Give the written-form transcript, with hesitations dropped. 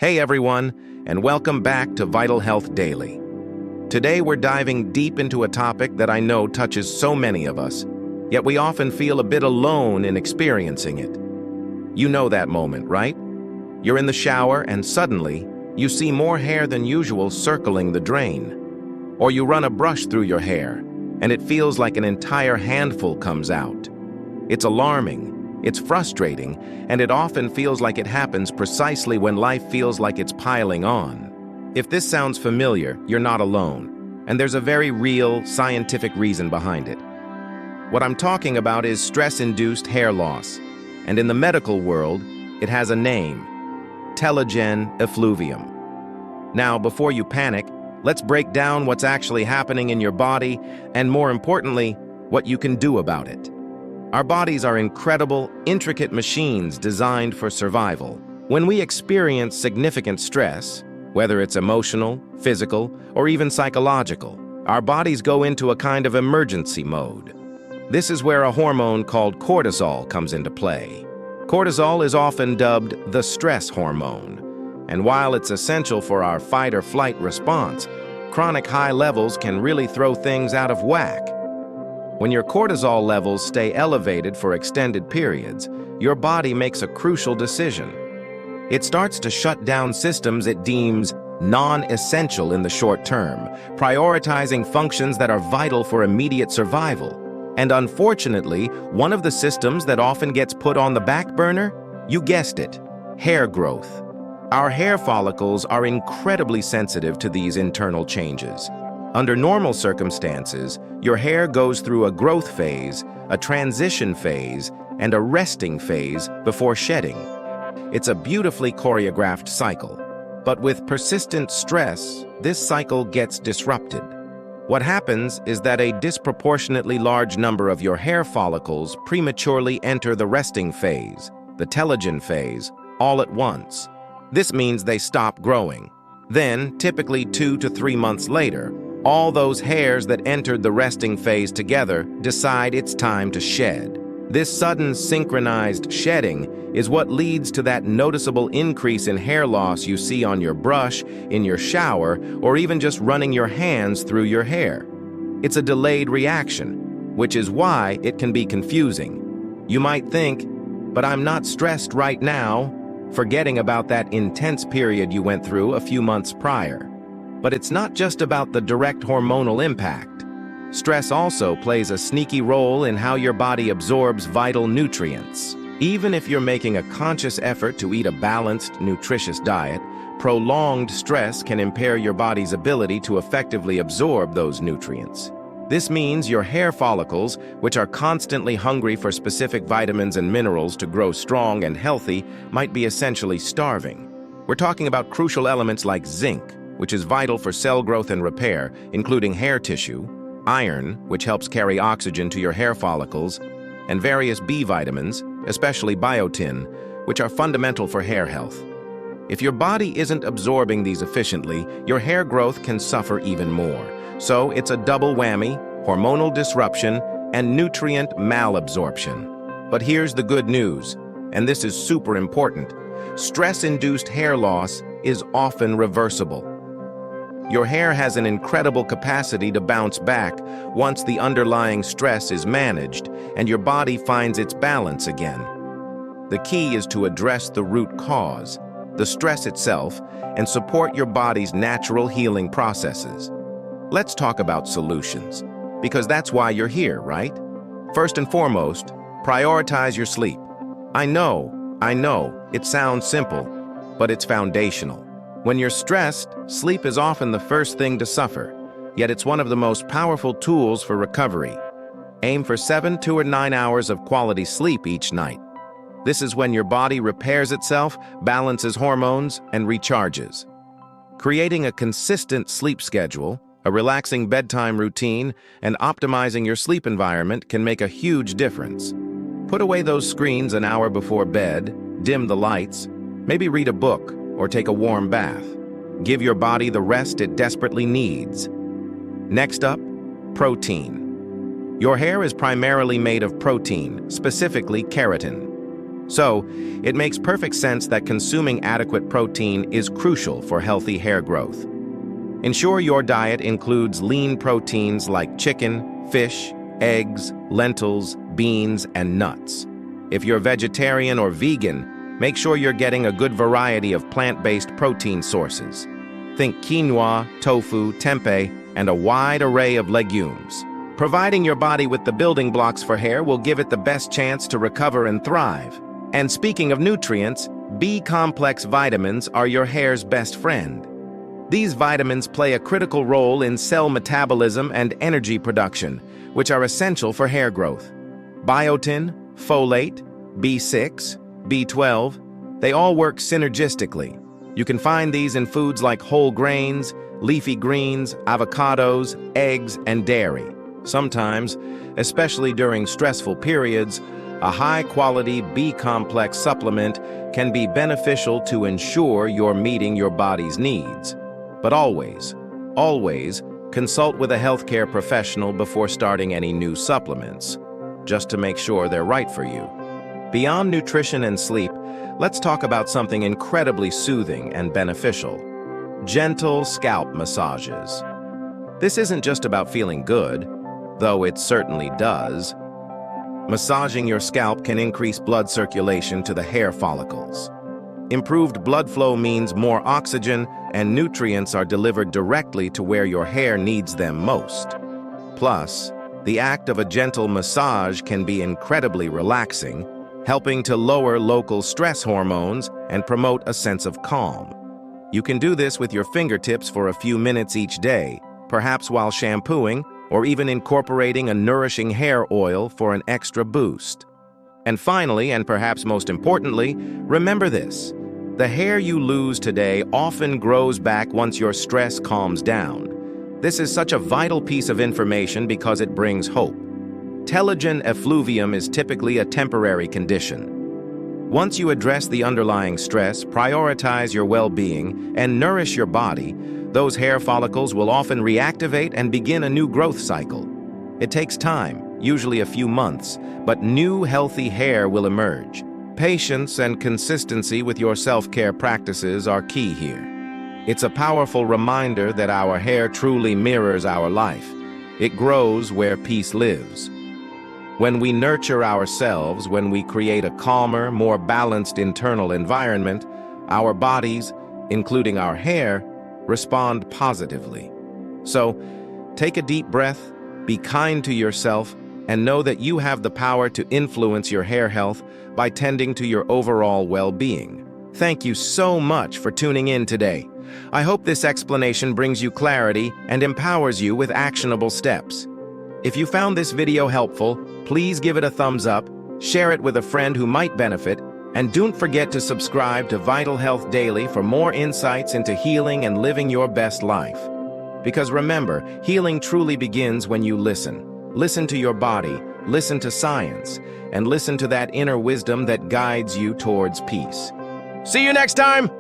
Hey everyone, and welcome back to Vital Health Daily. Today we're diving deep into a topic that I know touches so many of us, yet we often feel a bit alone in experiencing it. You know that moment, right? You're in the shower and suddenly you see more hair than usual circling the drain. Or you run a brush through your hair and it feels like an entire handful comes out. It's alarming. It's frustrating, and it often feels like it happens precisely when life feels like it's piling on. If this sounds familiar, you're not alone, and there's a very real, scientific reason behind it. What I'm talking about is stress-induced hair loss, and in the medical world, it has a name: telogen effluvium. Now, before you panic, let's break down what's actually happening in your body, and more importantly, what you can do about it. Our bodies are incredible, intricate machines designed for survival. When we experience significant stress, whether it's emotional, physical, or even psychological, our bodies go into a kind of emergency mode. This is where a hormone called cortisol comes into play. Cortisol is often dubbed the stress hormone, and while it's essential for our fight-or-flight response, chronic high levels can really throw things out of whack. When your cortisol levels stay elevated for extended periods, your body makes a crucial decision. It starts to shut down systems it deems non-essential in the short term, prioritizing functions that are vital for immediate survival. And unfortunately, one of the systems that often gets put on the back burner, you guessed it, hair growth. Our hair follicles are incredibly sensitive to these internal changes. Under normal circumstances, your hair goes through a growth phase, a transition phase, and a resting phase before shedding. It's a beautifully choreographed cycle. But with persistent stress, this cycle gets disrupted. What happens is that a disproportionately large number of your hair follicles prematurely enter the resting phase, the telogen phase, all at once. This means they stop growing. Then, typically 2 to 3 months later, all those hairs that entered the resting phase together decide it's time to shed. This sudden synchronized shedding is what leads to that noticeable increase in hair loss you see on your brush, in your shower, or even just running your hands through your hair. It's a delayed reaction, which is why it can be confusing. You might think, but I'm not stressed right now, forgetting about that intense period you went through a few months prior. But it's not just about the direct hormonal impact. Stress also plays a sneaky role in how your body absorbs vital nutrients. Even if you're making a conscious effort to eat a balanced, nutritious diet, prolonged stress can impair your body's ability to effectively absorb those nutrients. This means your hair follicles, which are constantly hungry for specific vitamins and minerals to grow strong and healthy, might be essentially starving. We're talking about crucial elements like zinc, which is vital for cell growth and repair, including hair tissue, iron, which helps carry oxygen to your hair follicles, and various B vitamins, especially biotin, which are fundamental for hair health. If your body isn't absorbing these efficiently, your hair growth can suffer even more. So it's a double whammy: hormonal disruption and nutrient malabsorption. But here's the good news, and this is super important. Stress-induced hair loss is often reversible. Your hair has an incredible capacity to bounce back once the underlying stress is managed and your body finds its balance again. The key is to address the root cause, the stress itself, and support your body's natural healing processes. Let's talk about solutions, because that's why you're here, right? First and foremost, prioritize your sleep. I know, it sounds simple, but it's foundational. When you're stressed, sleep is often the first thing to suffer, yet it's one of the most powerful tools for recovery. Aim for 7 to 9 hours of quality sleep each night. This is when your body repairs itself, balances hormones, and recharges. Creating a consistent sleep schedule, a relaxing bedtime routine, and optimizing your sleep environment can make a huge difference. Put away those screens an hour before bed, dim the lights, maybe read a book, or take a warm bath. Give your body the rest it desperately needs. Next up, protein. Your hair is primarily made of protein, specifically keratin. So, it makes perfect sense that consuming adequate protein is crucial for healthy hair growth. Ensure your diet includes lean proteins like chicken, fish, eggs, lentils, beans, and nuts. If you're vegetarian or vegan, make sure you're getting a good variety of plant-based protein sources. Think quinoa, tofu, tempeh, and a wide array of legumes. Providing your body with the building blocks for hair will give it the best chance to recover and thrive. And speaking of nutrients, B-complex vitamins are your hair's best friend. These vitamins play a critical role in cell metabolism and energy production, which are essential for hair growth. Biotin, folate, B6, B12, they all work synergistically. You can find these in foods like whole grains, leafy greens, avocados, eggs, and dairy. Sometimes, especially during stressful periods, a high-quality B-complex supplement can be beneficial to ensure you're meeting your body's needs. But always, consult with a healthcare professional before starting any new supplements, just to make sure they're right for you. Beyond nutrition and sleep, let's talk about something incredibly soothing and beneficial: gentle scalp massages. This isn't just about feeling good, though it certainly does. Massaging your scalp can increase blood circulation to the hair follicles. Improved blood flow means more oxygen and nutrients are delivered directly to where your hair needs them most. Plus, the act of a gentle massage can be incredibly relaxing, helping to lower local stress hormones and promote a sense of calm. You can do this with your fingertips for a few minutes each day, perhaps while shampooing, or even incorporating a nourishing hair oil for an extra boost. And finally, and perhaps most importantly, remember this: the hair you lose today often grows back once your stress calms down. This is such a vital piece of information because it brings hope. Telogen effluvium is typically a temporary condition. Once you address the underlying stress, prioritize your well-being, and nourish your body, those hair follicles will often reactivate and begin a new growth cycle. It takes time, usually a few months, but new healthy hair will emerge. Patience and consistency with your self-care practices are key here. It's a powerful reminder that our hair truly mirrors our life. It grows where peace lives. When we nurture ourselves, when we create a calmer, more balanced internal environment, our bodies, including our hair, respond positively. So, take a deep breath, be kind to yourself, and know that you have the power to influence your hair health by tending to your overall well-being. Thank you so much for tuning in today. I hope this explanation brings you clarity and empowers you with actionable steps. If you found this video helpful, please give it a thumbs up, share it with a friend who might benefit, and don't forget to subscribe to Vital Health Daily for more insights into healing and living your best life. Because remember, healing truly begins when you listen. Listen to your body, listen to science, and listen to that inner wisdom that guides you towards peace. See you next time!